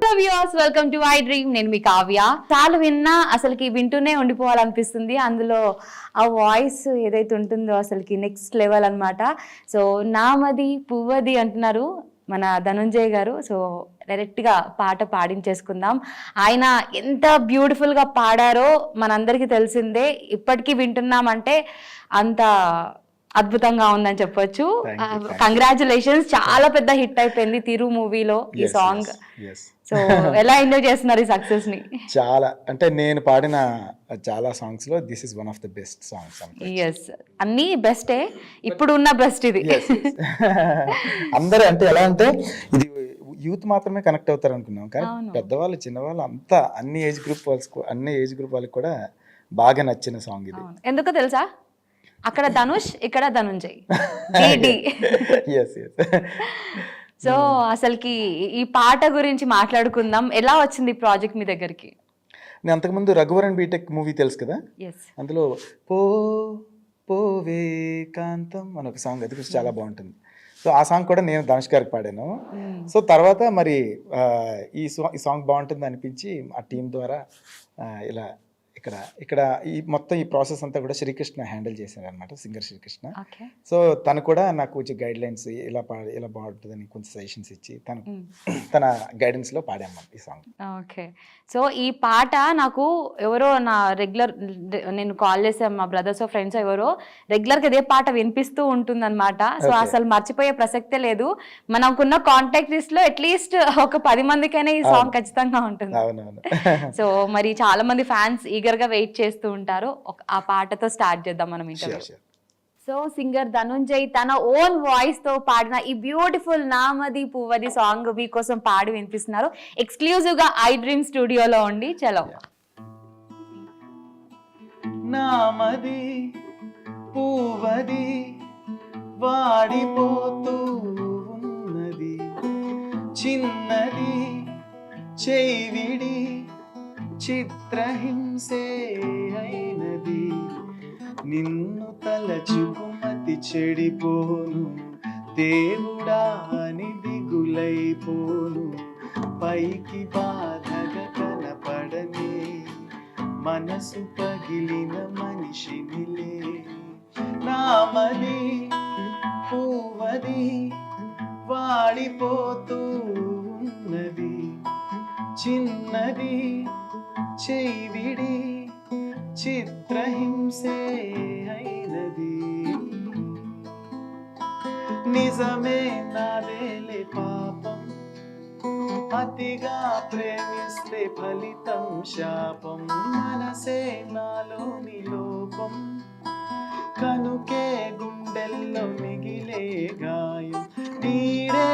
Hello viewers, welcome to I dream. నేను మీ కావ్య. చాలా విన్నా అసలుకి వింటూనే ఉండిపోవాలనిపిస్తుంది. అందులో ఆ వాయిస్ ఏదైతే ఉంటుందో అసలుకి నెక్స్ట్ లెవెల్ అన్నమాట. సో నామది పువ్వది అంటున్నారు మన ధనుంజయ్ గారు. సో డైరెక్ట్గా పాట పాడించేసుకుందాం. ఆయన ఎంత బ్యూటిఫుల్గా పాడారో మనందరికీ తెలిసిందే. ఇప్పటికీ వింటున్నామంటే అంత అద్భుతంగా ఉందని చెప్పొచ్చు. కంగ్రాచులేషన్స్, చాలా పెద్ద హిట్ అయిపోయింది తిరు మూవీలో ఈ సాంగ్. సో ఎలా ఎంజాయ్ చేస్తున్నారు ఈ సక్సెస్ ని? చాలా అంటే నేను పాడిన చాలా సాంగ్స్ లో this is one of the best songs. Yes, అన్ని బెస్టే, ఇప్పుడు ఉన్న బెస్ట్ ఇది. అందరూ అంటే ఎలా అంటే ఇది యూత్ మాత్రమే కనెక్ట్ అవుతారు అనుకున్నాం, కానీ పెద్దవాళ్ళు చిన్నవాళ్ళు అంతా అన్ని ఏజ్ గ్రూప్ వాళ్ళకి కూడా బాగా నచ్చిన సాంగ్ ఇది. ఎందుకో తెలుసా, అక్కడ ధనుష్, ఇక్కడ ధనుంజయ్. సో అసలుకి ఈ పాట గురించి మాట్లాడుకుందాం. ఎలా వచ్చింది ఈ ప్రాజెక్ట్ మీ దగ్గరికి? నేను అంతకుముందు రఘువరన్ బీటెక్ మూవీ తెలుసు కదా, అందులో పోవే కాంతం అని ఒక సాంగ్, అది చాలా బాగుంటుంది. సో ఆ సాంగ్ కూడా నేను ధనుష్ గారికి పాడాను. సో తర్వాత మరి ఈ సాంగ్ బాగుంటుంది అనిపించి ఆ టీం ద్వారా ఇలా ఇక్కడ ఈ మొత్తం ఈ ప్రాసెస్ అంతా కూడా శ్రీకృష్ణ హ్యాండిల్ చేశారు అనమాట, సింగర్ శ్రీకృష్ణ. సో తను కూడా నాకు కొంచెం గైడ్ లైన్స్ ఇలా బాగుంటుందని కొంచెం సజెషన్స్ ఇచ్చి తన గైడెన్స్ లో పాడాము ఈ సాంగ్. ఓకే, సో ఈ పాట నాకు ఎవరో నేను కాల్ చేసాను, మా బ్రదర్స్ ఫ్రెండ్స్ ఎవరో రెగ్యులర్గా ఇదే పాట వినిపిస్తూ ఉంటుంది అనమాట. సో అసలు మర్చిపోయే ప్రసక్తే లేదు. మనకున్న కాంటాక్ట్ లిస్ట్ లో అట్లీస్ట్ ఒక 10 మందికైనా ఈ సాంగ్ ఖచ్చితంగా ఉంటుంది. సో మరి చాలా మంది ఫ్యాన్స్ ఈగర్ గా వెయిట్ చేస్తూ ఉంటారు. ఆ పాటతో స్టార్ట్ చేద్దాం మనం ఇంటర్వ్యూ. సో సింగర్ ధనుంజయ్ తన ఓన్ వాయిస్ తో పాడిన ఈ బ్యూటిఫుల్ నామది పువ్వది సాంగ్ మీకోసం పాడి వినిపిస్తున్నారు ఎక్స్క్లూజివ్ గా ఐ డ్రీమ్ స్టూడియోలో ఉండి. చలో. నామది పువ్వది వాడిపోతూ ఉన్నది, చిన్నది చెయ్యివిడి చిత్రహింసే అయినది, నిన్ను తలచుకుమతి చెడిపోను, దేవుడా అని దిగులైపోను, పైకి బాధగా కనపడనే మనసు పగిలిన మనిషినిలే, నామది పువ్వది వాడిపోతూ ఉన్నది, చిన్నది చెయ్యివిడి చిత్రహింసే అయినది, నిజమే నాదేలే పాపం, అతిగా ప్రేమిస్తే ఫలితం శాపం, మనసే నాలోని లోపం, కనుకే గుండెల్లో మిగిలే గాయం, నీడే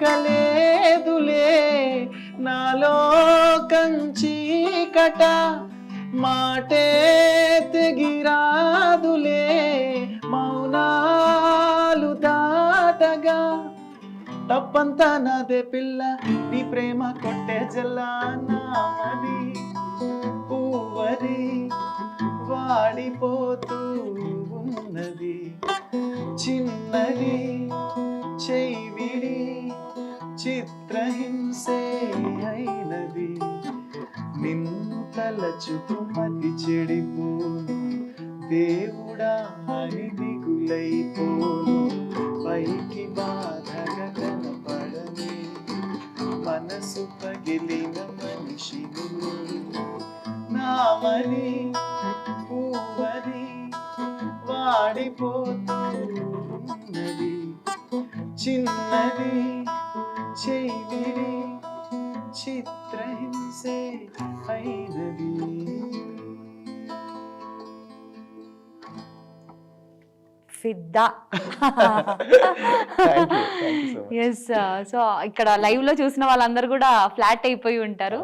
కలేదులే నాలో కంచీకట, మాటే తెగిరాదులే మౌనాలు దాటగా, తప్పంతా నాదే పిల్ల నీ ప్రేమ కొట్టే జల్లా, నామది పువ్వది వాడిపోతూ ఉన్నది, చిన్నది చెయ్యివిడి చిత్రహింసే అయినది, నిన్ను తలచుకుమతి చెడిపోను, దేవుడా అని దిగులైపోను, పైకి బాధగా కనపడని మనసు పగిలిన మనిషిని, నామది పువ్వది వాడిపోతూ ఉన్నది, చిన్నది చెయ్యివిడి చిత్రహింసే అయినది. ఫిదా. ఎస్, సో ఇక్కడ లైవ్ లో చూసిన వాళ్ళందరూ కూడా ఫ్లాట్ అయిపోయి ఉంటారు.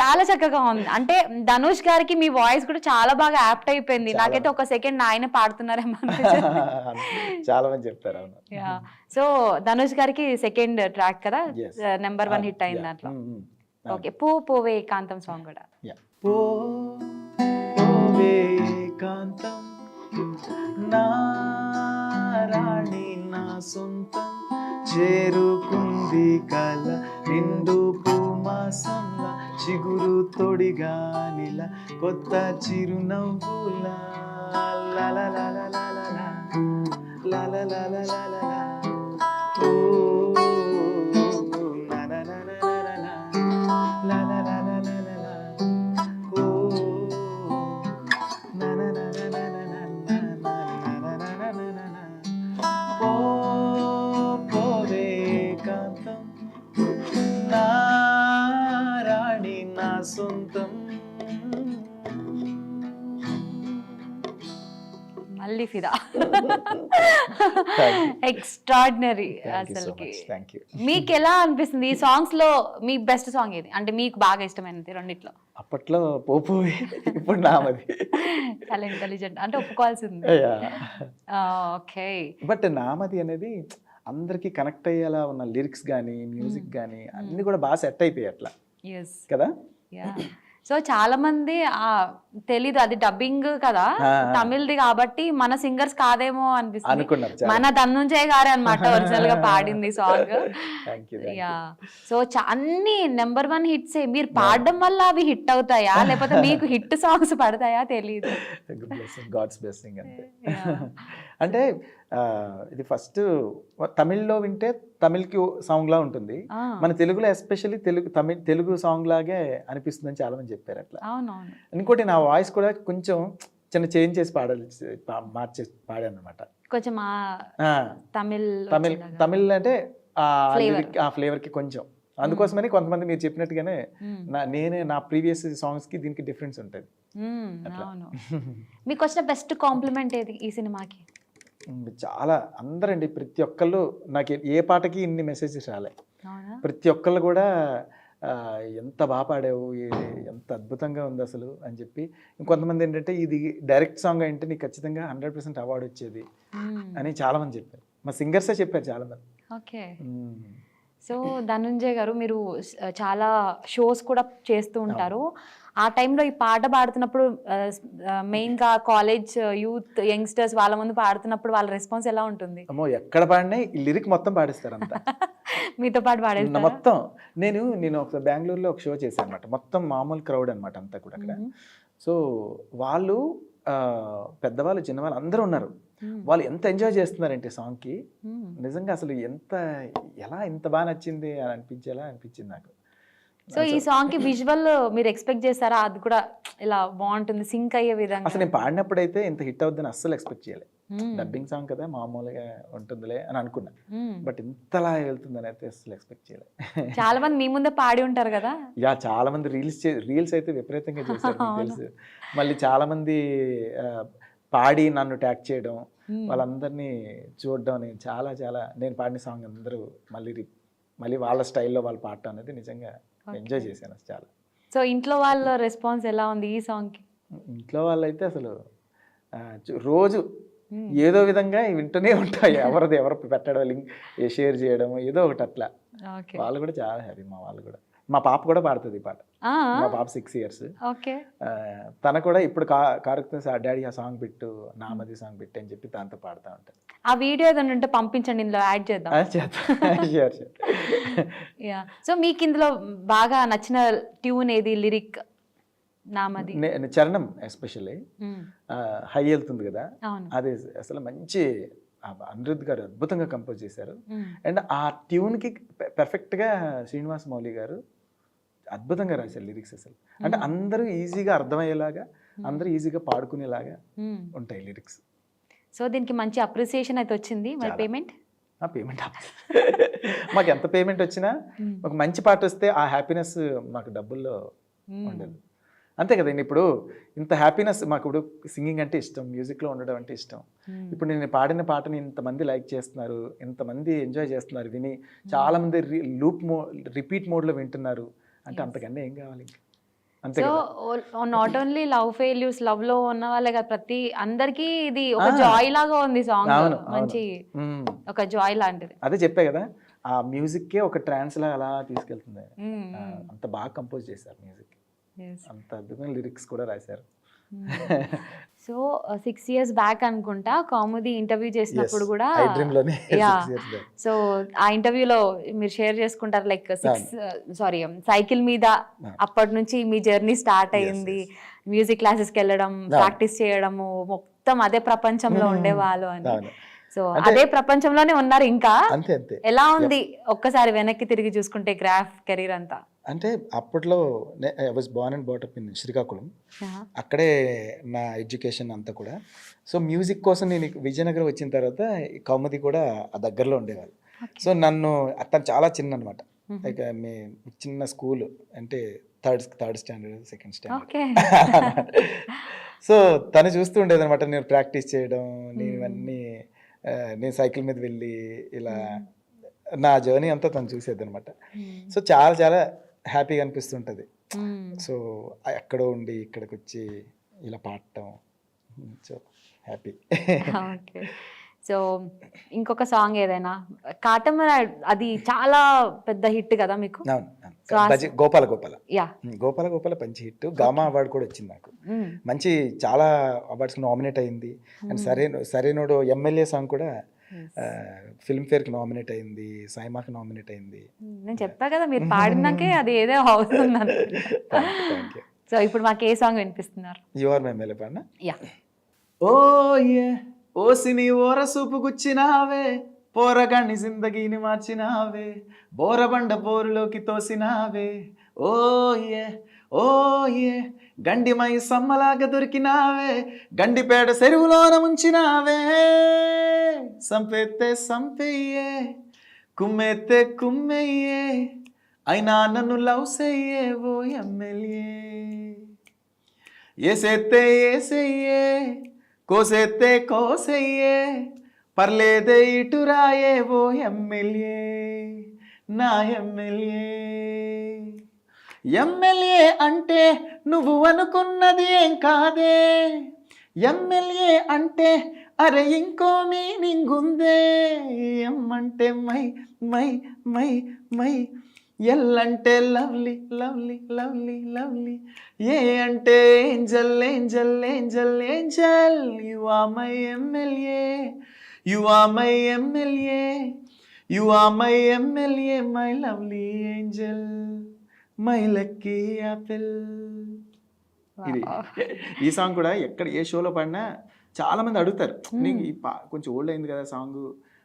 చాలా చక్కగా ఉంది. అంటే ధనుష్ గారికి మీ వాయిస్ కూడా చాలా బాగా యాప్ట్ అయిపోయింది. నాకైతే ఒక సెకండ్ ఆయన పాడుతున్నారేమో చాలా మంది చెప్తారు. సో ధనుష్ గారికి సెకండ్ ట్రాక్ కదా, నెంబర్ 1 హిట్ అయింది దాంట్లో. ఓకే, పోవే కాంతం సాంగ్ కూడా. పోవే కాంతం నా రాణి నా సొంతం, చేరుకుంది కల నిండు చిగురు తొడిగానిలా కొత్త చిరునవ్వులా లా లా లా లా లా లా లా లా లా లా లా లా లా లా. ఓ నా నా నా నా నా నా లా లా లా లా లా లా లా. ఓ నా నా నా నా నా నా నా నా నా నా నా నా నా. ఓ పోవే కాంతం నా రాణి నా సొంతం. మళ్ళీ ఫిదా. ఎక్స్ట్రాడినరీ అసలుకి. మీకు ఎలా అనిపిస్తుంది ఈ సాంగ్స్ లో మీ బెస్ట్ సాంగ్ ఏది, అంటే మీకు బాగా ఇష్టమైనది రెండిట్లో? అప్పట్లో పోపు, ఇప్పుడు నామది. చాలా ఇంటెలిజెంట్ అంటే ఒప్పుకోవాల్సింది. ఓకే, బట్ నామది అనేది అందరికి కనెక్ట్ అయ్యేలా ఉన్న లిరిక్స్ కానీ మ్యూజిక్ కానీ అన్ని కూడా బాగా సెట్ అయిపోయాయి అట్లా కదా. సో చాలా మంది తెలీదు అది డబ్బింగ్ కదా, తమిళ్ది కాబట్టి మన సింగర్స్ కాదేమో అనిపిస్తుంది. మన ధనుంజయ్ గారే అనమాట ఒరిజినల్ గా పాడింది సాంగ్. యా, సో అన్ని నెంబర్ 1 హిట్స్. మీరు పాడడం వల్ల అవి హిట్ అవుతాయా లేకపోతే మీకు హిట్ సాంగ్స్ పడతాయా తెలీదు. గాడ్స్ బ్లెస్సింగ్ అంతే. అంటే ఇది ఫస్ట్ తమిళ్లో వింటే తమిళ్కి సాంగ్ లా ఉంటుంది, మన తెలుగులో ఎస్పెషల్లీ తెలుగు సాంగ్ లాగే అనిపిస్తుంది అని చాలా మంది చెప్పారు అట్లా. ఇంకోటి నా వాయిస్ కూడా కొంచెం చిన్న చేంజ్ చేసి మార్చేసి పాడాను అనమాట. కొంచెం తమిళ్ అంటే ఆ ఫ్లేవర్ కి కొంచెం, అందుకోసమని కొంతమంది మీరు చెప్పినట్టుగానే నా ప్రీవియస్ సాంగ్స్ కి దీనికి డిఫరెన్స్ ఉంటుంది. మీకు వచ్చిన బెస్ట్ కాంప్లిమెంట్ ఏది ఈ సినిమాకి? చాలా అందరండి, ప్రతి ఒక్కళ్ళు నాకు ఏ పాటకి ఇన్ని మెసేజెస్ రాలే. ప్రతి ఒక్కళ్ళు కూడా ఎంత బాగా పాడావు, ఎంత అద్భుతంగా ఉంది అసలు అని చెప్పి. ఇంకొంతమంది ఏంటంటే ఇది డైరెక్ట్ సాంగ్ అంటే నీకు ఖచ్చితంగా 100% అవార్డు వచ్చేది అని చాలా మంది చెప్పారు. మా సింగర్సే చెప్పారు చాలా మంది. ఓకే, సో ధనుంజయ్ గారు మీరు చాలా షోస్ కూడా చేస్తూ ఉంటారు. ఆ టైంలో ఈ పాట పాడుతున్నప్పుడు మెయిన్గా కాలేజ్ యూత్ యంగ్స్టర్స్ వాళ్ళ ముందు పాడుతున్నప్పుడు వాళ్ళ రెస్పాన్స్ ఎలా ఉంటుంది? అమ్మో, ఎక్కడ పాడినా ఈ లిరిక్ మొత్తం పాడిస్తారు అంతా. మీతో పాటు పాడేస్తారు మొత్తం. నేను ఒక బెంగళూరులో ఒక షో చేశాను అనమాట, మొత్తం మామూలు క్రౌడ్ అనమాట అంతా కూడా అక్కడ. సో వాళ్ళు పెద్దవాళ్ళు చిన్నవాళ్ళు అందరూ ఉన్నారు. వాళ్ళు ఎంత ఎంజాయ్ చేస్తున్నారంటే సాంగ్కి, నిజంగా అసలు ఎలా ఇంత బాగా నచ్చింది అని అనిపించింది నాకు. సో ఈ సాంగ్ కి విజువల్ మీరు ఎక్స్పెక్ట్ చేస్తారా? అది కూడా ఇలా బాగుంటుంది సింక్ అయ్యే విధంగా? అసలు నేను పాడినప్పుడైతే ఇంత హిట్ అవుతుందని అస్సలు ఎక్స్పెక్ట్ చేయలేదు. డబ్బింగ్ సాంగ్ కదా మామూలుగా ఉంటుందిలే అని అనుకున్నా, బట్ ఇంతలా వెళ్తుందని అయితే అసలు ఎక్స్పెక్ట్ చేయలేదు. చాలా మంది మీ ముందే పాడి ఉంటారు కదా. చాలా మంది రీల్స్ అయితే విపరీతంగా చేశారు తెలుసు. మళ్ళీ చాలా మంది పాడి నన్ను ట్యాగ్ చేయడం, వాళ్ళందరినీ చూడడం, నేను పాడిన సాంగ్ అందరూ మళ్ళీ వాళ్ళ స్టైల్లో వాళ్ళు పాడటం అనేది నిజంగా ఎంజాయ్ చేశాను చాలా. సో ఇంట్లో వాళ్ళ రెస్పాన్స్ ఎలా ఉంది ఈ సాంగ్కి? ఇంట్లో వాళ్ళు అయితే అసలు రోజు ఏదో విధంగా వింటూనే ఉంటాయి, ఎవరు పెట్టడం, లింక్ షేర్ చేయడం, ఏదో ఒకటి అట్లా. వాళ్ళు కూడా చాలా హ్యాపీ. మా వాళ్ళు కూడా, మా పాప కూడా పాడుతుంది ఈ పాట. మా పాప 6 years. తన కూడా ఇప్పుడు కారుకుతుంది, డాడీ ఆ సాంగ్ పెట్టు, నామది సాంగ్ పెట్టు అని చెప్పి తనతో పాడుతూ ఉంటాను. ఆ వీడియో ఏదైనా ఉంటే పంపించండి, ఇందులో యాడ్ చేద్దాం. సో మీకు ఇందులో బాగా నచ్చిన ట్యూన్ ఏది, లిరిక్? నామది చరణం ఎస్పెషల్లీ హై వెళ్తుంది కదా, అది అసలు మంచి అనిరుద్ధ్ గారు అద్భుతంగా కంపోజ్ చేశారు. అండ్ ఆ ట్యూన్కి పర్ఫెక్ట్గా శ్రీనివాస్ మౌలి గారు అద్భుతంగా రాశారు లిరిక్స్. అసలు అంటే అందరూ ఈజీగా అర్థమయ్యేలాగా, అందరూ ఈజీగా పాడుకునేలాగా ఉంటాయి లిరిక్స్. సో దీనికి మంచి అప్రిసియేషన్ అయితే వచ్చింది. మరి పేమెంట్ మాకు ఎంత పేమెంట్ వచ్చినా ఒక మంచి పాట వస్తే ఆ హ్యాపీనెస్ మాకు డబ్బుల్లో ఉండదు, అంతే కదండి. ఇప్పుడు ఇంత హ్యాపీనెస్ మాకు, ఇప్పుడు సింగింగ్ అంటే ఇష్టం, మ్యూజిక్లో ఉండడం అంటే ఇష్టం. ఇప్పుడు నేను పాడిన పాటని ఇంతమంది లైక్ చేస్తున్నారు, ఇంతమంది ఎంజాయ్ చేస్తున్నారు విని, చాలామంది రిపీట్ మోడ్లో వింటున్నారు అంటే అంతకన్నా ఏం కావాలి? అంతే. So not only love failures, love లో ఉన్న వాళ్ళే కదా, ప్రతి అందరికీ ఇది ఒక జాయ్ లాగా ఉంది సాంగ్. మంచి ఒక జాయ్ లాంటిది. అదే చెప్పే కదా, ఆ మ్యూజిక్కే ఒక ట్రాన్స్ లా అలా తీసుకెళ్తుంది. అంత బాగా కంపోజ్ చేశారు మ్యూజిక్, అంత అద్భుతమైన లిరిక్స్ కూడా రాశారు. సో 6 years బ్యాక్ అనుకుంటా కామెడీ ఇంటర్వ్యూ చేసినప్పుడు కూడా ఐ డ్రీమ్లోనే యా 6 years back. సో ఆ ఇంటర్వ్యూలో మీరు షేర్ చేసుకుంటారు లైక్ సారీ సైకిల్ మీద అప్పటి నుంచి మీ జర్నీ స్టార్ట్ అయ్యింది, మ్యూజిక్ క్లాసెస్కి వెళ్ళడం, ప్రాక్టీస్ చేయడము, మొత్తం అదే ప్రపంచంలో ఉండేవాళ్ళు అని. అవును. సో అదే ప్రపంచంలోనే ఉన్నారు ఇంకా. అంతే అంతే. ఎలా ఉంది ఒక్కసారి వెనక్కి తిరిగి చూసుకుంటే గ్రాఫ్ కెరీర్ అంతా? అంటే అప్పట్లో I was Born and బాటప్ in Srikakulam. అక్కడే నా ఎడ్యుకేషన్ అంతా కూడా. సో మ్యూజిక్ కోసం నేను విజయనగరం వచ్చిన తర్వాత కౌముది కూడా ఆ దగ్గరలో ఉండేవాళ్ళు. సో నన్ను అతను చాలా చిన్న అనమాట, లైక్ మీ చిన్న స్కూల్ అంటే third standard second standard. So తను చూస్తూ ఉండేది అనమాట నేను ప్రాక్టీస్ చేయడం, నేను ఇవన్నీ నేను సైకిల్ మీద వెళ్ళి ఇలా నా జర్నీ అంతా తను చూసేది అనమాట. సో చాలా చాలా హ్యాపీగా అనిపిస్తుంటుంది. సో ఎక్కడో ఉండి ఇక్కడికి వచ్చి ఇలా పాడటం, సో హ్యాపీ. సో ఇంకొక సాంగ్ ఏదైనా కాటమర, అది చాలా పెద్ద హిట్ కదా మీకు. గోపాల గోపాల, యా గోపాల గోపాల మంచి హిట్. గామా అవార్డు కూడా వచ్చింది నాకు, మంచి చాలా అవార్డ్స్ నామినేట్ అయింది. అండ్ సరైనోడు ఎమ్మెల్యే సాంగ్ కూడా ఫిల్మ్ఫేర్కి నామినేట్ అయింది, సైమాకి నామినేట్ అయింది. నేను చెప్పా కదా మీరు పాడినాకే అది ఏదో అవుతుందని. సో ఇప్పుడు మాకు ఏ సాంగ్ వినిపిస్తున్నారు? యు ఆర్ మై మెలే పాడినా. యా. ఓ ఏ ఓసిని ఓర సూపు గుచ్చినావే, పోరగాన్ని జిందగీని మార్చినావే, బోరబండ పోరులోకి తోసినావే. ఓ ఏ ఓ ఏ గండిమై సమ్మలాగా దొరికినావే, గండిపేట చెరువులోన ముంచినావే. సంపెత్తే సంపెయ్యే, కుమ్మెత్తే కుమ్మెయ్యే, అయినా నన్ను లవ్ సెయ్యే ఓ ఎమ్మెల్యే. ఏసేత్తే ఏసెయ్యే, కోసేత్తే కోసెయ్యే, పర్లేదే ఇటురాయే ఓ ఎమ్మెల్యే, నా ఎమ్మెల్యే. ఎమ్మెల్యే అంటే నువ్వు అనుకున్నది ఏం కాదే, ఎమ్మెల్యే అంటే అరే ఇంకో మీనింగ్ ఉందే. ఎమ్మంటే my my my my, L అంటే lovely lovely lovely lovely, A అంటే angel angel angel angel. You are my MLA, you are my MLA, you are my MLA, my lovely angel, my lucky apple. ఇది ఈ song కూడా ఎక్కడ ఏ షోలో పాడినా చాలా మంది అడుగుతారు, నీకు ఈ కొంచెం ఓల్డ్ అయింది కదా సాంగ్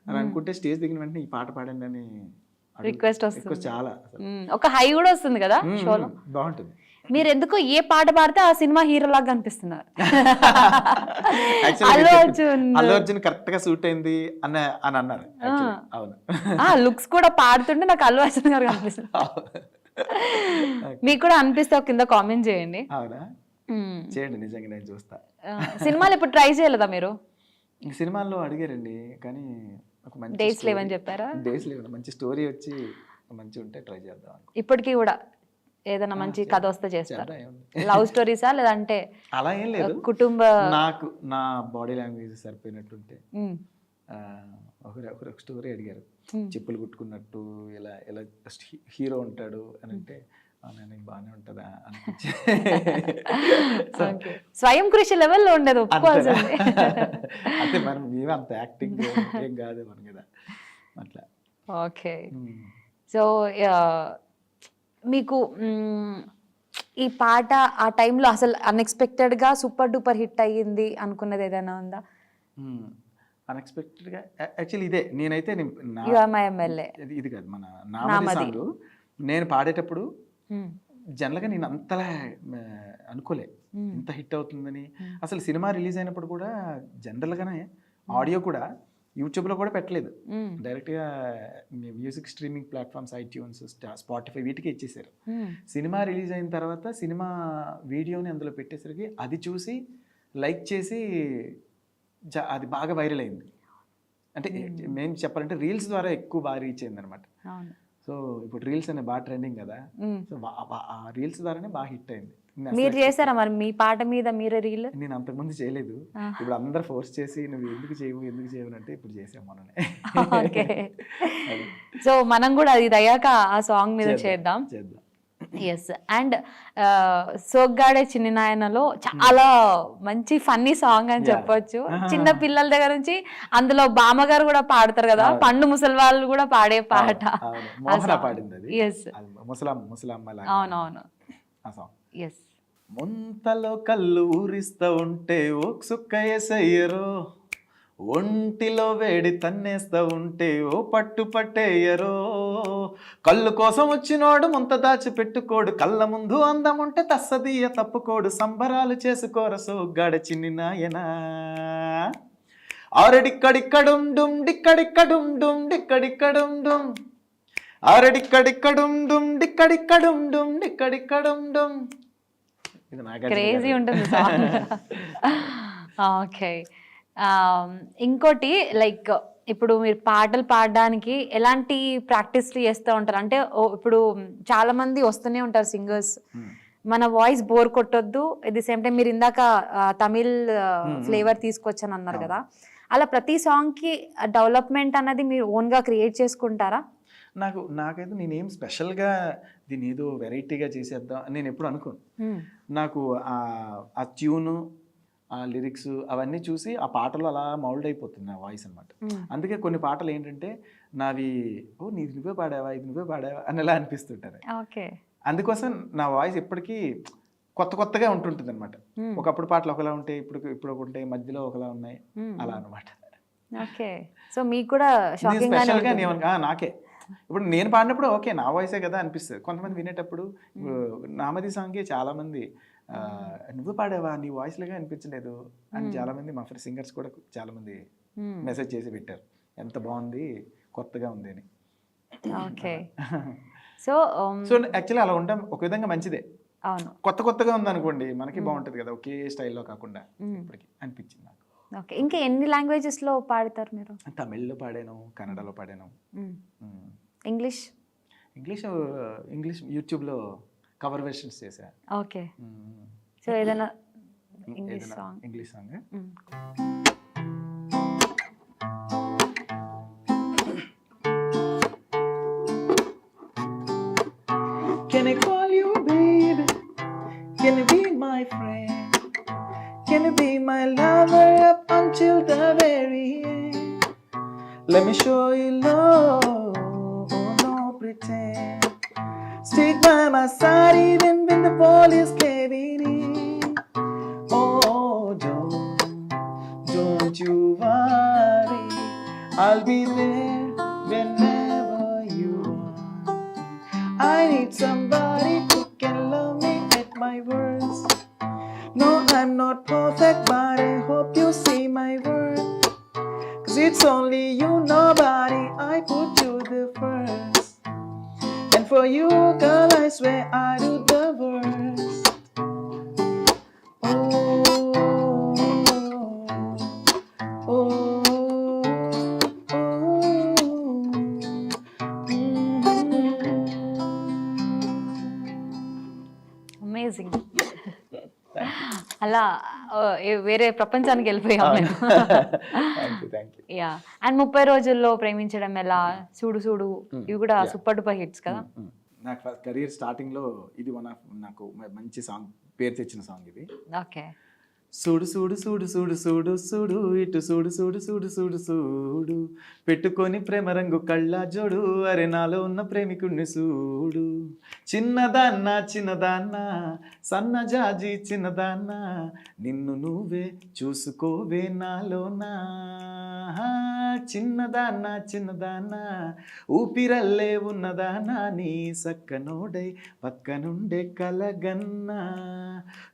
అని అనుకుంటే స్టేజ్ దిగిన వెంటనే ఈ పాట పాడండి అని రిక్వెస్ట్ వస్తుంది. చాలా ఒక హై కూడా వస్తుంది కదా షోలో, బాగుంటుంది. మీరు ఎందుకో ఏ పాట పాడితే ఆ సినిమా హీరో లాగా అనిపిస్తున్నారు. అల్లు అర్జున్ కరెక్ట్ గా సూట్ అయింది అని అన్నారు. అవును, లుక్స్ కూడా పాడుతుంటే నాకు అల్లు అర్జున్ గారు కనిపిస్తుంది. మీకు కూడా అనిపిస్తే కింద కామెంట్ చేయండి. అవునా, చేయండి, నిజంగా నేను చూస్తా. సినిమాలు ఇప్పుడు ట్రై చేయలేదా మీరు? సినిమాల్లో అడిగారండి కానీ ఒక మంచి డేస్ లేవని చెప్పారా? డేస్ లేవు, మంచి స్టోరీ వచ్చి మంచి ఉంటే ట్రై చేద్దాం. ఇప్పటికీ కూడా ఏదైనా మంచి కథ వస్తే చేస్తారా? లవ్ స్టోరీసా లేదంటే అలా ఏం లేదు, కుటుంబ? నాకు నా బాడీ లాంగ్వేజ్ సరిపోయినట్టుంటే. ఒక స్టోరీ అడిగారు, చెప్పులు కుట్టుకున్నట్టు ఇలా ఇలా హీరో ఉంటాడు అని అంటే నీకు బాగానే ఉంటుందా అనిపించి. స్వయం కృషి లెవెల్లో ఉండదు, ఒప్పుకోవాల్సింది. అంటే మనం మేమే అంత యాక్టింగ్ ఏం కాదు మన కదా అట్లా. ఓకే, సో మీకు ఈ పాట ఆ టైంలో అసలు అన్ఎక్స్పెక్టెడ్గా సూపర్ డూపర్ హిట్ అయ్యింది అనుకున్నది ఏదైనా ఉందా? అన్ఎక్స్పెక్టెడ్గా యాక్చువల్లీ ఇదే, నేనైతే యు ఆర్ మై ఎమ్మెల్యే ఇది కాదు, మన నామది సాంగ్ నేను పాడేటప్పుడు జనరల్గా నేను అంతలా అనుకోలే ఇంత హిట్ అవుతుందని. అసలు సినిమా రిలీజ్ అయినప్పుడు కూడా జనరల్గానే ఆడియో కూడా యూట్యూబ్లో కూడా పెట్టలేదు, డైరెక్ట్గా music streaming platforms iTunes, Spotify వీటికి ఇచ్చేసారు. సినిమా రిలీజ్ అయిన తర్వాత సినిమా వీడియోని అందులో పెట్టేసరికి అది చూసి లైక్ చేసి అది బాగా వైరల్ అయింది. అంటే మేము చెప్పాలంటే రీల్స్ ద్వారా ఎక్కువ బాగా రీచ్ అయింది అనమాట. సో ఇప్పుడు రీల్స్ అనే బాగా ట్రెండింగ్ కదా, సో ఆ రీల్స్ ద్వారానే బాగా హిట్ అయింది. మీరు చేశారా మరి మీ పాట మీద మీరే రీల్? నేను అంతకుముందు చేయలేదు, ఇప్పుడు అందరు ఫోర్స్ చేసి నువ్వు ఎందుకు చేయవు అంటే ఇప్పుడు చేసాం మననే. సో మనం కూడా అది అయ్యాక ఆ సాంగ్ మీద చేద్దాం. ఎస్. అండ్ సోగ్గాడే చిన్ని నాయనలో చాలా మంచి ఫన్నీ సాంగ్ అని చెప్పొచ్చు. చిన్న పిల్లల దగ్గర నుంచి అందులో బామ్మగారు కూడా పాడతారు కదా, పండు ముసలి వాళ్ళు కూడా పాడే పాట. మోహన పాడింది అది. ఎస్, ముసలమ్మ లాగా. అవునవును. ఆ సాంగ్. ఎస్. ముంతలో కళ్ళు ఊరిస్తా ఉంటే ఓ సుక్క ఎసయ్యరో, ఒంటిలో వేడి తన్నేస్తా ఉంటే ఓ పట్టు పట్టేయరో, కళ్ళు కోసం వచ్చినోడు ముంత దాచి పెట్టుకోడు, కళ్ళ ముందు అందం ఉంటే తస్సదీయ తప్పుకోడు, సంబరాలు చేసుకోర సోగ్గాడ చిన్ని నాయనా. ఆరడిక్కడిక్కడుం డుమ్ డిక్కడిక్కడుం డుమ్ డిక్కడిక్కడుం డుమ్, ఆరడిక్కడిక్కడుం డుమ్ డిక్కడిక్కడుం డుమ్ డిక్కడిక్కడుం డుమ్. ఇది నాగార్జున క్రేజీ గారు. ఉంటుంది సాంగ్. ఓకే. ఇంకోటి లైక్ ఇప్పుడు మీరు పాటలు పాడడానికి ఎలాంటి ప్రాక్టీస్లు చేస్తూ ఉంటారు? అంటే ఇప్పుడు చాలా మంది వస్తూనే ఉంటారు సింగర్స్, మన వాయిస్ బోర్ కొట్టొద్దు, ఎట్ ది సేమ్ టైం మీరు ఇందాక తమిళ్ ఫ్లేవర్ తీసుకొచ్చాను అన్నారు కదా, అలా ప్రతి సాంగ్కి డెవలప్మెంట్ అన్నది మీరు ఓన్గా క్రియేట్ చేసుకుంటారా? నాకైతే నేనేం స్పెషల్గా దీన్ని ఏదో వెరైటీగా చేసేద్దాం అని నేను ఎప్పుడు అనుకోను. నాకు ఆ ట్యూను, ఆ లిరిక్స్ అవన్నీ చూసి ఆ పాటలు అలా మౌల్డ్ అయిపోతుంది నా వాయిస్ అనమాట. అందుకే కొన్ని పాటలు ఏంటంటే నావి ఓ నీది నువ్వే పాడావా, ఇది నువ్వే పాడావా అని ఎలా అనిపిస్తుంటారు. ఓకే. అందుకోసం నా వాయిస్ ఎప్పటికీ కొత్తగా ఉంటుంటుంది అనమాట. ఒకప్పుడు పాటలు ఒకలా ఉంటాయి, ఇప్పుడు ఒక ఉంటాయి, మధ్యలో ఒకలా ఉన్నాయి, అలా అనమాట. ఓకే. సో మీకు కూడా స్పెషల్గా నాకే ఇప్పుడు నేను పాడినప్పుడు ఓకే నా వాయిసే కదా అనిపిస్తుంది. కొంతమంది వినేటప్పుడు నామది సాంగ్కి చాలా మంది నువ్వు పాడావా, నీ వాయిస్ లాగా అనిపించలేదు అని చాలా మంది మా ఫ్రెండ్ సింగర్స్ కూడా చాలా మంది మెసేజ్ చేసి పెట్టారు, ఎంత బాగుంది, కొత్తగా ఉంది అని. ఓకే. సో యాక్చువల్లీ అలా ఉండడం ఒక విధంగా మంచిదే. అవును, కొత్తగా ఉంది అనుకోండి మనకి బాగుంటుంది కదా, ఒకే స్టైల్లో కాకుండా ఇప్పటికి అనిపించింది నాకు. ఓకే. ఇంకా ఎన్ని లాంగ్వేజెస్లో పాడతారు మీరు? తమిళ్లో పాడాను, కన్నడలో పాడాను, ఇంగ్లీష్ యూట్యూబ్లో కవర్ వెర్షన్స్ చేశా. ఓకే. సో ఏదైనా English song Can I call you baby? Can you be my friend? Can you be my lover up until the very end? Let me show you love, oh no pretend. Stick by my side even when the police caving in. Oh, don't you worry, I'll be there whenever you want. I need somebody who can love me at my worst. No, I'm not perfect, but I hope you see my worth. 'Cause it's only you, nobody, I put you the first. And for you, girl, I swear I do the worst. Amazing. అలా వేరే ప్రపంచానికి వెళ్ళిపోయాం నేను. Yeah. And 30 రోజుల్లో ప్రేమించడం ఎలా, చూడు చూడు, ఇవి కూడా సూపర్ డూపర్ హిట్స్ కదా. నాకు ఫస్ట్ కెరీర్ స్టార్టింగ్ లో ఇది వన్ ఆఫ్ నాకు మంచి సాంగ్, పేరు తెచ్చిన సాంగ్ ఇది. ఓకే. చూడు చూడు చూడు చూడు చూడు చూడు ఇటు చూడు చూడు చూడు చూడు చూడు, పెట్టుకొని ప్రేమ రంగు కళ్ళ జోడు, అరే నాలో ఉన్న ప్రేమికుడిని చూడు, చిన్నదాన్నా సన్నజాజి చిన్నదాన్నా, నిన్ను నువ్వే చూసుకోవే నాలోనా, చిన్నదాన్నా ఊపిరల్లే ఉన్నదానా, నీ సక్కనోడై పక్కనుండే కలగన్నా,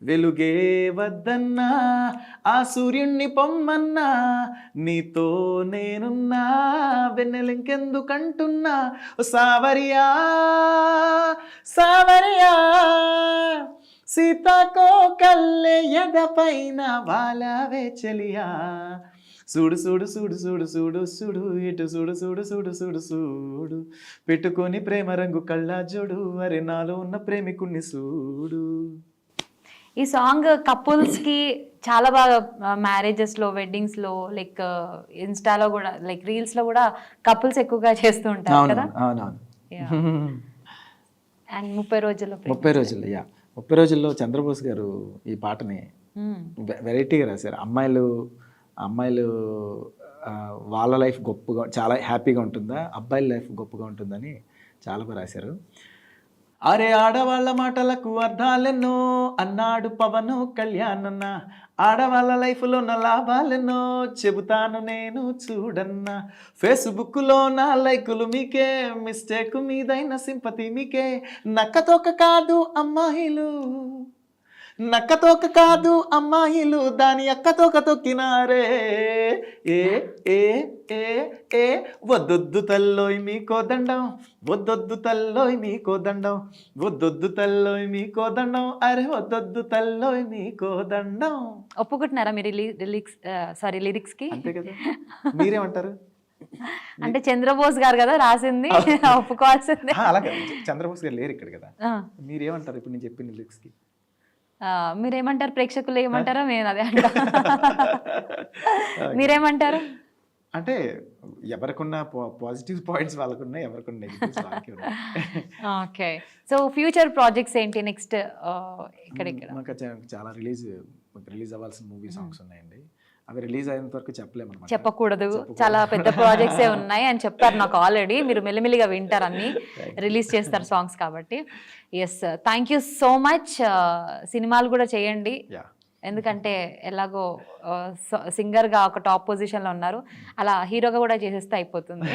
వెలుగే వద్దన్నా ఆ సూర్యుణ్ణి పొమ్మన్నా, నీతో నేనున్నా వెన్నెలెంకెందుకంటున్నా, సావరియా సీతాకో కల్లె ఎదపైన వాలవే చెలియా, చూడు చూడు చూడు చూడు చూడు చూడు ఇటు చూడు చూడు చూడు చూడు చూడు, పెట్టుకొని ప్రేమ రంగు కళ్ళ జోడు, అరే నాలో ఉన్న ప్రేమికుణ్ణి చూడు. ఈ సాంగ్ కపుల్స్ కి చాలా బాగా మ్యారేజెస్ లో, వెడ్డింగ్స్ లో, లైక్ ఇన్స్టాలో కూడా, లైక్ రీల్స్ లో కూడా కపుల్స్ ఎక్కువగా చేస్తూ ఉంటారు కదా. అండ్ 30 రోజుల్లో 30 రోజుల్లో 30 రోజుల్లో చంద్రబోస్ గారు ఈ పాటని వెరైటీగా రాశారు. అమ్మాయిలు వాళ్ళ లైఫ్ గొప్పగా చాలా హ్యాపీగా ఉంటుందా, అబ్బాయిల లైఫ్ గొప్పగా ఉంటుందని చాలా బాగా రాశారు. అరే ఆడవాళ్ళ మాటలకు అర్థాలెన్నో అన్నాడు పవన్ కళ్యాణ్ అన్న, ఆడవాళ్ళ లైఫ్లో నా లాభాలెన్నో చెబుతాను నేను చూడన్నా, ఫేస్బుక్లో నా లైకులు మీకే, మిస్టేక్ మీదైన సింపతి మీకే, నక్కతోక కాదు అమ్మాయిలు, నక్కతోక కాదు అమ్మాయిలు, దాని అక్కతోక తొక్కినారే, ఏ ఏ ఏ ఏ వద్దొద్దు తల్లోయ్ మీకో దండం, వద్దొద్దు తల్లోయ్ మీకో దండం, వద్దొద్దు తల్లోయ్ మీకో దండం, అరే వద్దొద్దు తల్లోయ్ మీకో దండం. ఒప్పుకుంటున్నారా మీరు లిరిక్స్ కి? అంతే కదా, మీరేమంటారు? అంటే చంద్రబోస్ గారు కదా రాసింది, ఒప్పుకోవాల్సిందే. అలాగే చంద్రబోస్ గారు లేరు ఇక్కడ కదా, మీరేమంటారు ఇప్పుడు నేను చెప్పిన లిరిక్స్ కి? మీరేమంటారు? ప్రేక్షకులు ఏమంటారో నేను అదే అంటా. మీరేమంటారు? అంటే ఎవరికున్న పాజిటివ్ పాయింట్స్ వాళ్ళకున్నా, ఎవరికున్న నెగిటివ్స్ వాళ్ళకి ఉన్నాయి. ఓకే, సో ఫ్యూచర్ ప్రాజెక్ట్స్ ఏంటి నెక్స్ట్? ఇక్కడ మాకు చాలా రిలీజ్ అవ్వాల్సిన మూవీ సాంగ్స్ ఉన్నాయండి. అవి రిలీజ్ అయినంత వరకు చెప్పలేము అన్నమాట. చెప్పకూడదు, చాలా పెద్ద ప్రాజెక్ట్సే ఉన్నాయి అని చెప్పారు నాకు ఆల్రెడీ. మీరు మెల్లిమెల్లిగా వింటారు, అన్ని రిలీజ్ చేస్తారు సాంగ్స్ కాబట్టి. Yes, thank you so much. సినిమాలు కూడా చేయండి, ఎందుకంటే ఎలాగో సింగర్గా ఒక టాప్ పొజిషన్లో ఉన్నారు, అలా హీరోగా కూడా చేసేస్తే అయిపోతుంది.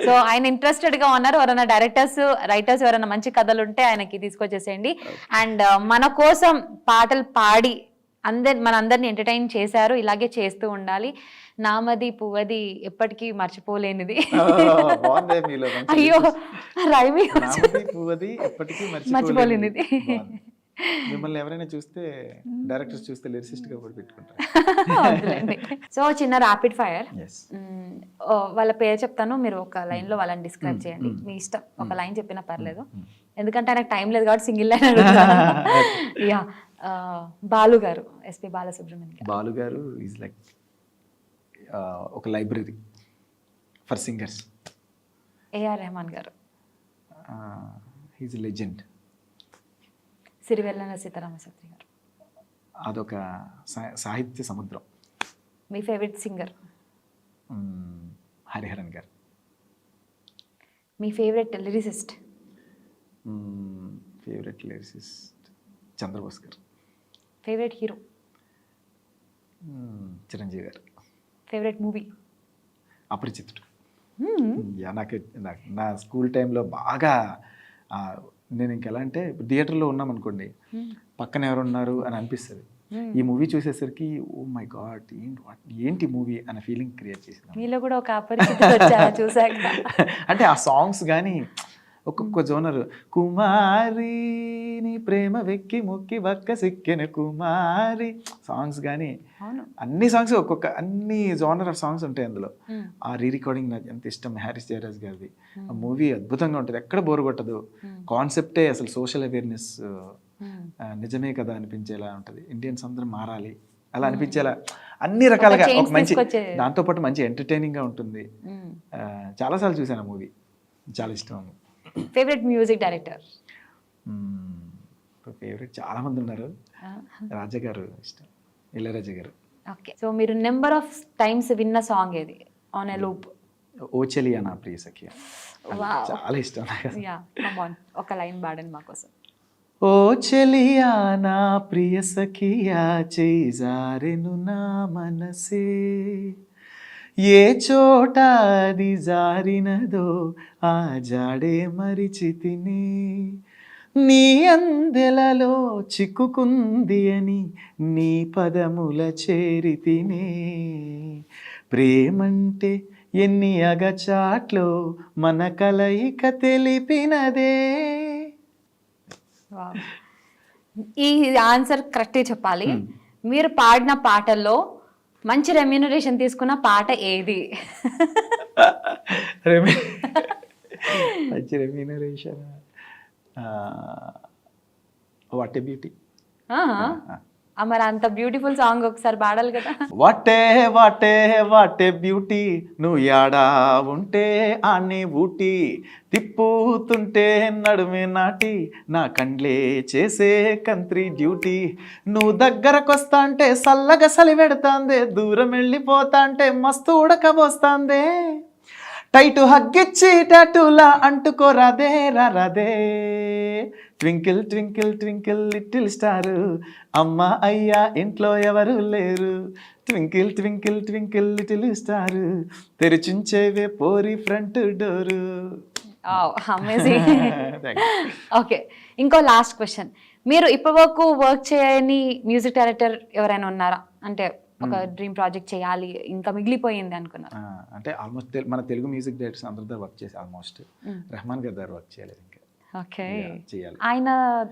సో ఆయన ఇంట్రెస్టెడ్గా ఉన్నారు. ఎవరైనా రైటర్స్ ఎవరైనా మంచి కథలు ఉంటే ఆయనకి తీసుకొచ్చేసేయండి. అండ్ మన కోసం పాటలు పాడి మనందరిని ఎంటర్టైన్ చేశారు, ఇలాగే చేస్తూ ఉండాలి. నామది పువ్వది ఎప్పటికీ మర్చిపోలేనిది. అయ్యో, రైమి మర్చిపోలేనిది. మిమ్మల్ని ఎవరైనా చూస్తే, డైరెక్టర్స్ చూస్తే లిరిసిస్ట్ గా కూడా పెట్టుకుంటారు. సో చిన్న ర్యాపిడ్ ఫైర్, వాళ్ళ పేరు చెప్తాను, మీరు ఒక లైన్ లో వాళ్ళని డిస్క్రైబ్ చేయండి. మీ ఇష్టం, ఒక లైన్ చెప్పినా పర్లేదు, ఎందుకంటే ఆయనకు టైం లేదు కాబట్టి సింగిల్ లైన్ అడుగుతాను. Yeah, Balu garu, SP Balasubrahmanyam. Balu garu is like ఒక library for singers. AR Rahman garu, he's legend. సిరివెల్లన Sitaramasastri గారు, అదొక సాహిత్య సముద్రం. మీ ఫేవరెట్ సింగర్? హరిహరన్ గారు. మీ ఫేవరెట్ లిరిసిస్ట్? చంద్రబోస్ గారు. Favourite hero? Chiranjeevi garu. Favourite movie? Aparichitudu. నాకు నా స్కూల్ టైంలో బాగా, నేను ఇంకెలా అంటే థియేటర్లో ఉన్నాం అనుకోండి, పక్కన ఎవరు ఉన్నారు అని అనిపిస్తుంది. ఈ మూవీ చూసేసరికి ఓ మై గాడ్, ఏంటి మూవీ అనే ఫీలింగ్ క్రియేట్ చేసింది. మీలో కూడా ఒక అపరిచితుడు వచ్చారా చూసాక? అంటే ఆ సాంగ్స్ కానీ ఒక్కొక్క జోనర్, కుమారి నీ ప్రేమ వెక్కి ముక్కి వక్క సిక్కిన కుమారి సాంగ్స్ కానీ, అన్ని సాంగ్స్ అన్ని జోనర్ ఆఫ్ సాంగ్స్ ఉంటాయి అందులో. ఆ రికార్డింగ్ నాకు ఎంత ఇష్టం, హ్యారిస్ జయరాజ్ గారిది. ఆ మూవీ అద్భుతంగా ఉంటుంది, ఎక్కడ బోర్ కొట్టదు. కాన్సెప్టే అసలు సోషల్ అవేర్నెస్, నిజమే కదా అనిపించేలా ఉంటుంది. ఇండియన్స్ అందరూ మారాలి అలా అనిపించేలా, అన్ని రకాలుగా ఒక మంచి, దాంతోపాటు మంచి ఎంటర్టైనింగ్గా ఉంటుంది. చాలాసార్లు చూసాను ఆ మూవీ, చాలా ఇష్టం. Favourite music director? ఫేవరెట్ చాలా మంది ఉన్నారు. రాజా గారు ఇష్టం, ఇళయరాజా గారు. ఓకే, సో మీరు నెంబర్ ఆఫ్ టైమ్స్ విన్న సాంగ్ ఏది ఆన్ ఎ లూప్? ఓ చెలియా నా ప్రియ సఖియా, చాలా ఇష్టం. ఒక లైన్ పాడండి మా కోసం. ఓ చెలియా నా ప్రియ సఖియా, చేజారెను నా మనసే, ఏ చోట అది జారినదో ఆ జాడే మరిచితిని, నీ అందెలలో చిక్కుకుంది అని నీ పదముల చేరితిని, ప్రేమంటే ఎన్ని అగచాట్లో మన కలయిక తెలిపినదే. ఈ ఆన్సర్ కరెక్ట్గా చెప్పాలి. మీరు పాడిన పాటల్లో మంచి రెమ్యూనరేషన్ తీసుకున్న పాట ఏది? మంచి రెమ్యూనరేషన్, వాట్ ఏ బ్యూటీ. మరి అంత బ్యూటిఫుల్ సాంగ్ ఒకసారి పాడాలి కదా. వాటే వాటే వాటే బ్యూటీ, నువ్వు యాడా ఉంటే ఆనే ఊటీ, తిప్పుతుంటే నడుమే నాటి, నా కండ్లే చేసే కంత్రి డ్యూటీ, నువ్వు దగ్గరకొస్తా అంటే సల్లగా సలి పెడతాందే, దూరం వెళ్ళిపోతా అంటే మస్తు ఉడకబోస్తాందే, టైటు హగ్గిచ్చి టాటూలా అంటుకోరాదే రాదే, twinkle twinkle twinkle little star, అమ్మ అయ్యా ఇంట్లో ఎవరు లేరు, twinkle twinkle twinkle little star, తెరిచుంచేవే పోరి ఫ్రంట్ డోరు. అమేజింగ్. ఓకే, ఇంకో లాస్ట్ క్వశ్చన్. మీరు ఇప్పటివరకు వర్క్ చేయని మ్యూజిక్ డైరెక్టర్ ఎవరైనా ఉన్నారా? అంటే ఒక డ్రీమ్ ప్రాజెక్ట్ చేయాలి ఇంకా మిగిలిపోయింది అనుకున్నారు. అంటే ఆల్మోస్ట్ మన తెలుగు మ్యూజిక్ డైరెక్టర్స్ అందరి దగ్గర వర్క్ చేసి ఆల్మోస్ట్ రెహమాన్ గారి దగ్గర వర్క్ చేయలేదు ఇంకా. ఓకే, చేయాలి. ఆయన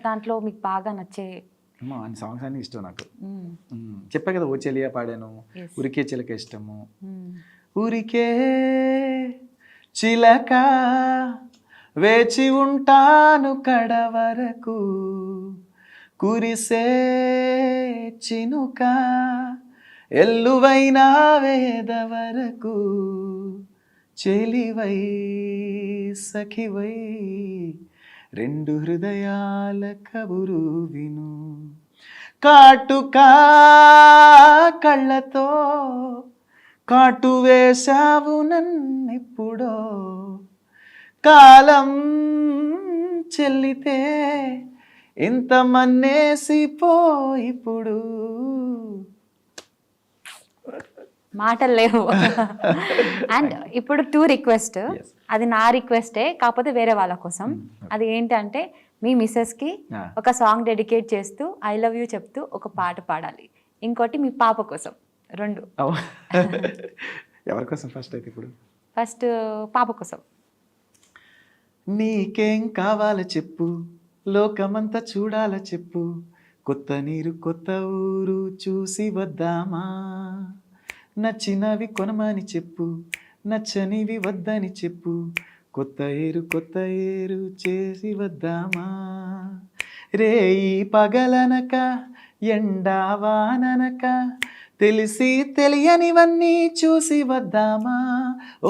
దాంట్లో మీకు బాగా నచ్చే ఆయన సాంగ్స్ అన్ని ఇష్టం నాకు. చెప్పా కదా, ఓ చెలియా పాడాను, ఉరికే చిలక ఇష్టము, ఉరికే చిలక వేచి ఉంటాను కడ వరకు, కురిసే చినుక ఎల్లువైనా వేద వరకు, చెలివై సఖివై రెండు హృదయాల కబురు విను, కాటుకా కళ్ళతో కాటు వేశావు నన్నెప్పుడో, కాలం చెల్లితే ఇంత మన్నేసిపో ఇప్పుడు. మాటలు లేవు. అండ్ ఇప్పుడు 2 రిక్వెస్ట్, అది నా రిక్వెస్టే కాకపోతే వేరే వాళ్ళ కోసం. అది ఏంటంటే మీ మిస్సెస్కి ఒక సాంగ్ డెడికేట్ చేస్తూ ఐ లవ్ యూ చెప్తూ ఒక పాట పాడాలి. ఇంకోటి మీ పాప కోసం. 2. ఎవరి కోసం ఫస్ట్ అయితే? ఇప్పుడు ఫస్ట్ పాప కోసం. నీకేం కావాలో చెప్పు, లోకమంతా చూడాల చెప్పు, కొత్త నీరు కొత్త ఊరు చూసి వద్దామా, నచ్చినవి కొనమని చెప్పు, నచ్చనివి వద్దని చెప్పు, కొత్త ఏరు చేసి వద్దామా, రేయి పగలనక ఎండావాననక తెలిసి తెలియనివన్నీ చూసి వద్దామా,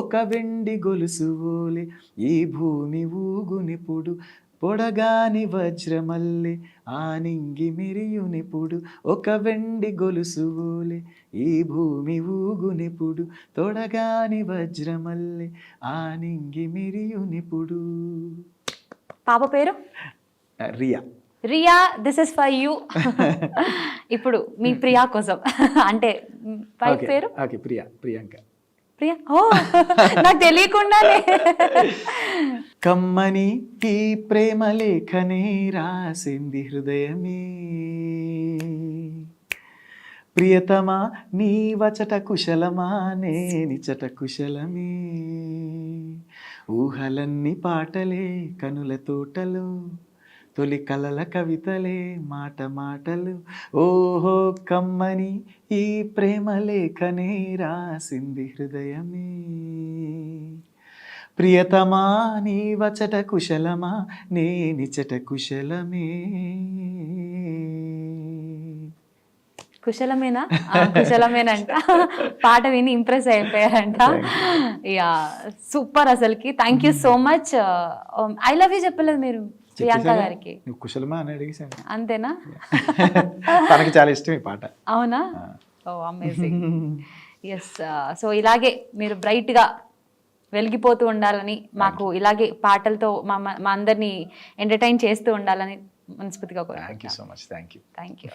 ఒక వెండి గొలుసు ఓలే ఈ భూమి ఊగునిపుడు, పొడగాని వజ్రమల్లె ఆనింగి మెరియునిపుడు, ఒక వెండి గొలుసు ఓలే ఈ భూమి ఊగునిపుడు, తొడగాని వజ్రమల్లె ఆనింగి మెరియునిపుడు. పాప పేరు? Riya. Riya, this is for you. ఇప్పుడు మీ ప్రియా కోసం. అంటే వైఫ్ పేరు? ఓకే, ప్రియాంక. ప్రియా, ఓ నాకు తెలియకుండానే. కమ్మని ఈ ప్రేమ లేఖనే రాసింది హృదయమే, ప్రియతమా నీ వచట కుశలమా నేనిచట కుశలమే, ఊహలన్నీ పాటలే కనుల తోటలు, తొలి కలల కవితలే మాట మాటలు, ఓహో కమ్మని ఈ ప్రేమ లేఖనే రాసింది హృదయమే, ప్రియతమా నీ వచట కుశలమా నేనిచట కుశలమే. కుశలమేనా? కుశలమేనంట. పాట విని ఇంప్రెస్ అయిపోయారంట. యా, సూపర్ అసలుకి. Thank you so much. I love you చెప్పలేదు మీరు ప్రియాంక గారికి? కుశలమా అని అడిగేసాను. అంతేనా? తనకి చాలా ఇష్టం ఈ పాట. అవునా? ఓ అమేజింగ్. ఎస్, సో ఇలాగే మీరు బ్రైట్గా వెలిగిపోతూ ఉండాలని, మాకు ఇలాగే పాటలతో మా అందరినీ ఎంటర్టైన్ చేస్తూ ఉండాలని మనస్ఫూర్తిగా thank you so much. Thank you. Thank you.